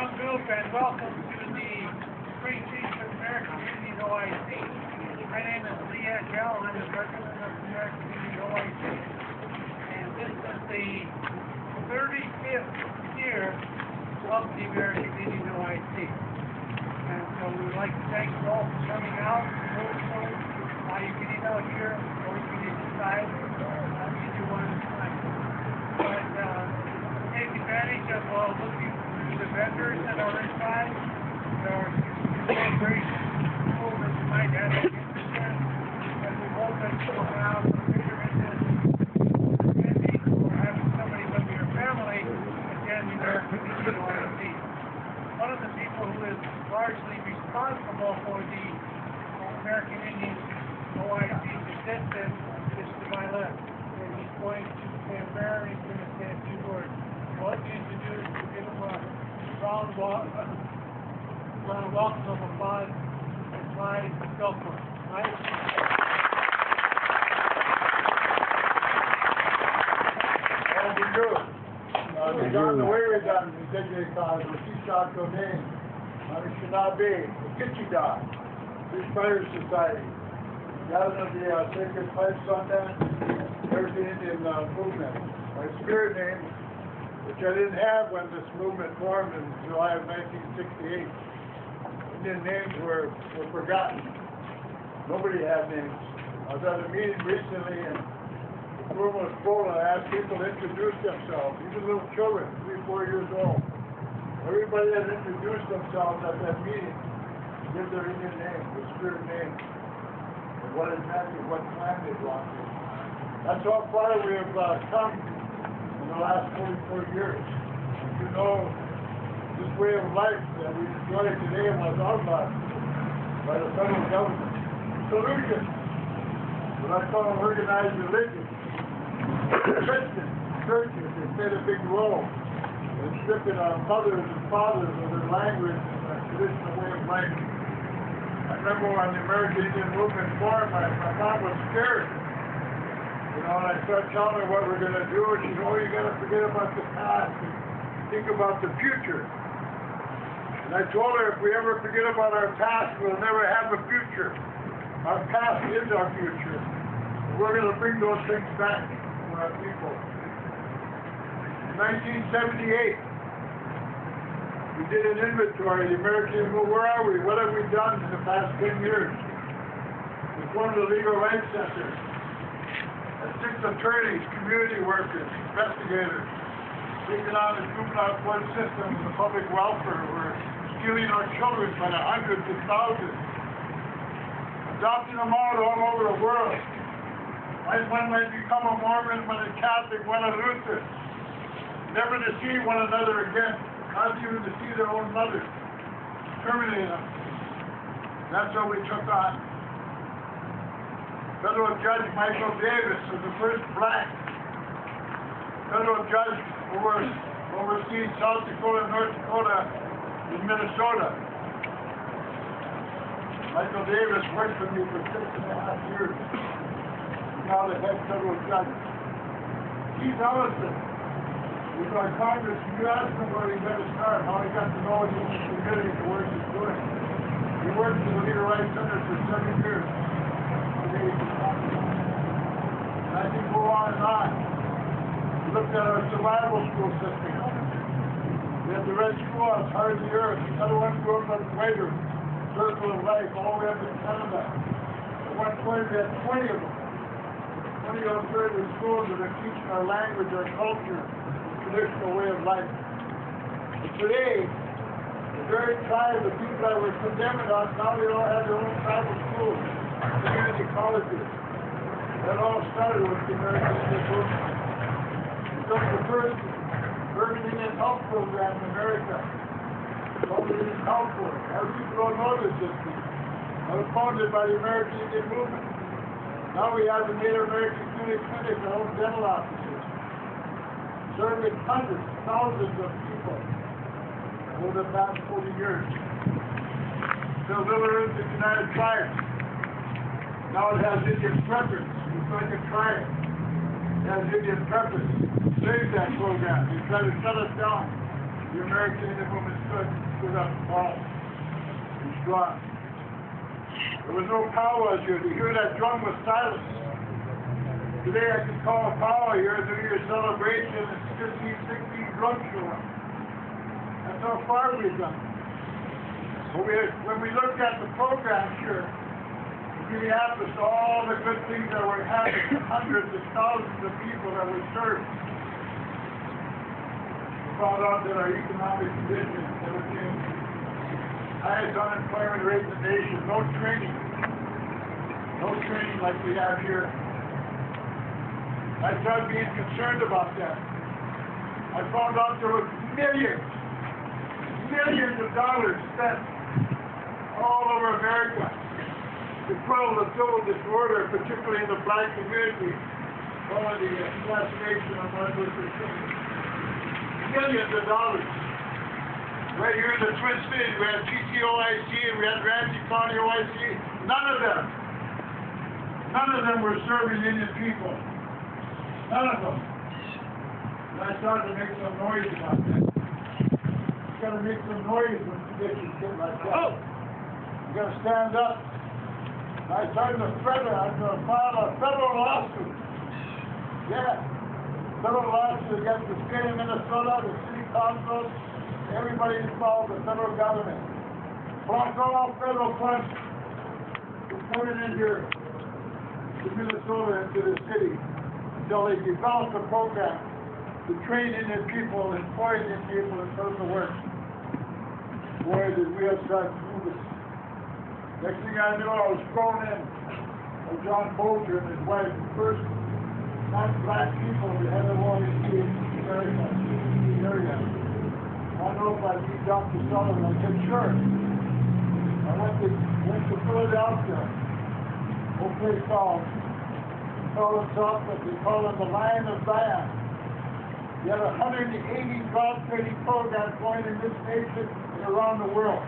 And welcome to the Spring Feast of American Indian O.I.C. My name is Lee Ashell, and I'm the president of the American Indian O.I.C. And this is the 35th year of the American Indian O.I.C. And so we would like to thank you all for coming out. You can eat out here, or you can eat inside. Either one is fine. But take advantage of looking through the vendors that are inside. There are very cool that you might have an interest in. And we hope that you will have a greater interest in attending or having somebody from your family attend the American Indian O.I.C. One of the people who is largely responsible for the American Indian O.I.C's existence is to my left. And he's going to say a prayer, he's going to say a few words. I'll let you introduce, give him a round welcome of applause, and Clyde, go for it. Right? How do you do? John, the way we're done, we take your cause, we teach out your name. We should not be the kitchen dog, this fire society. Gathered at the sacred place on that, American Indian movement. My spirit name, which I didn't have when this movement formed in July of 1968. Indian names were forgotten. Nobody had names. I was at a meeting recently and the room was full and I asked people to introduce themselves, even little children, 3, 4 years old. Everybody had introduced themselves at that meeting, give their Indian name, their spirit name, and what it meant and what clan they belonged to. That's how far we have come in the last 44 years. You know, this way of life that we enjoy today was outlawed by the federal government. Solution, what I call organized religion. Christian churches, they played a big role in stripping our mothers and fathers of their language and their traditional way of life. I remember when the American Indian movement formed, my mom was scared. You know, and I started telling her what we're going to do, and she said, oh, you got to forget about the past and think about the future. And I told her if we ever forget about our past, we'll never have a future. Our past is our future. And we're going to bring those things back for our people. In 1978, we did an inventory of the American movement. Where are we? What have we done in the past 10 years? We formed a legal rights center. 6 attorneys, community workers, investigators, taking on the juvenile court system and the public welfare. We're stealing our children by the hundreds of thousands, adopting them out all over the world. One might become a Mormon, one a Catholic, one a Lutheran, never to see one another again, not even to see their own mothers, terminating them. That's what we took on. Federal Judge Michael Davis was the first black federal judge oversees South Dakota, North Dakota, and Minnesota. Michael Davis worked for me for 6.5 years. He's now the head federal judge. Keith Ellison was our Congress. You asked him where he got to start, how he got to know the community, the work he's doing. He worked for the Legal Rights Center for 7 years. And I can go on and on. We looked at our survival school system. We had the Red School House, Heart of the Earth. Another one grew up on Waiter, Circle of Life, all the way up in Canada. At one point we had 20 of them. 20 alternative schools that are teaching our language, our culture, the traditional way of life. And today, the very tribe, the people that were condemned us, now they all have their own tribal schools. Community colleges. That all started with the American Indian movement. We built the first urban Indian health program in America. Called the Indian Health Board. Our people don't know this system. It was founded by the American Indian movement. Now we have the Native American Community Clinic, our own dental offices, serving hundreds, thousands of people over the past 40 years. Bill Lillard, the United Tribes. Now it has Indian preference. It's like a tribe. It has Indian preference. Save that program. They try to shut us down. The American Indian woman stood up tall and strong. There was no powwows here. To hear that drum was silent. Today I can call a powwow here, New Year's celebration, and 15, 16 drums show up. That's how far we've done. When we looked at the program here, Minneapolis, all the good things that were happening, hundreds of thousands of people that were served, we found out that our economic conditions never changed. Highest unemployment rate in the nation, no training like we have here. I started being concerned about that. I found out there was millions of dollars spent all over America to quell the civil disorder, particularly in the black community, following the assassination of Martin Luther King. Millions of dollars. Right here in the Twin Cities, we had O.I.C. and we had Ramsey County O.I.C. None of them were serving Indian people. None of them. And I started to make some noise about that. You gotta make some noise when conditions get like that. You gotta stand up. And I started to I'm gonna file a federal lawsuit. Yeah. Federal lawsuit against the state of Minnesota, the city council, everybody involved, the federal government. Block all federal funds to put it in here to Minnesota and to the city until they develop a program to train Indian people, employ Indian people, and put them to work. Boy, did we have started moving. Next thing I knew, I was thrown in by John Bolger and his wife, the first non-black people we had of all these in America, in the area. I don't know if I'd meet Dr. Sullivan. I said, sure. I went to Philadelphia, old place called but they call it the Lion of Zion. We had 180 job training programs going in this nation and around the world.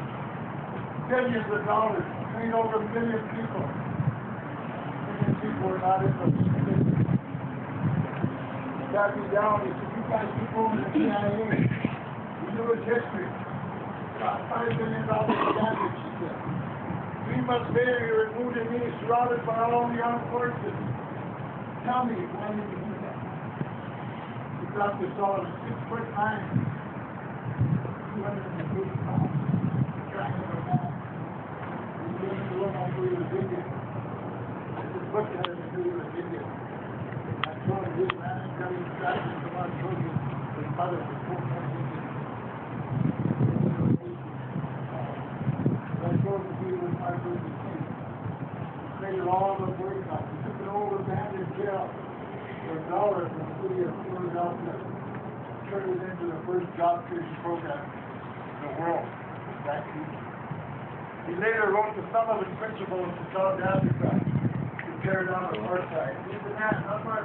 Billions of dollars, trained over 1 million people. Million people were not in the business. He sat me down, he said, you guys keep moving the CIA. You knew its history. About $5 billion damage, he said. 3 months later, you were moved to me, surrounded by all the armed forces. Tell me, why did you do that? Dr. Sullivan, 6'9", 280 pounds, trying to go back. He didn't look like he was Indian. I just looked at him and knew he was Indian. I told him this man is coming back from our children. His mother was 4 months Indian. I told him he was my Luther King. He created all the boycotts. He took an old abandoned jail for $1 in the city of Philadelphia, turned it into the first job training program in the world. He later wrote the Sullivan Principles in South Africa to tear down apartheid. He's a man, not my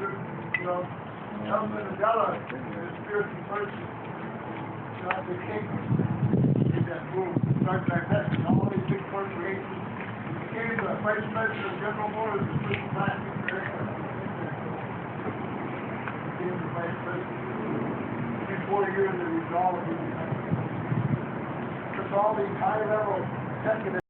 Nelson Mandela is a spiritual person. Not the king. Made that move. Started like that. And all these big corporations. He became the vice president of General Motors, the first black in America. The vice president. In 4 years, it resolved. Took all these high-level executives.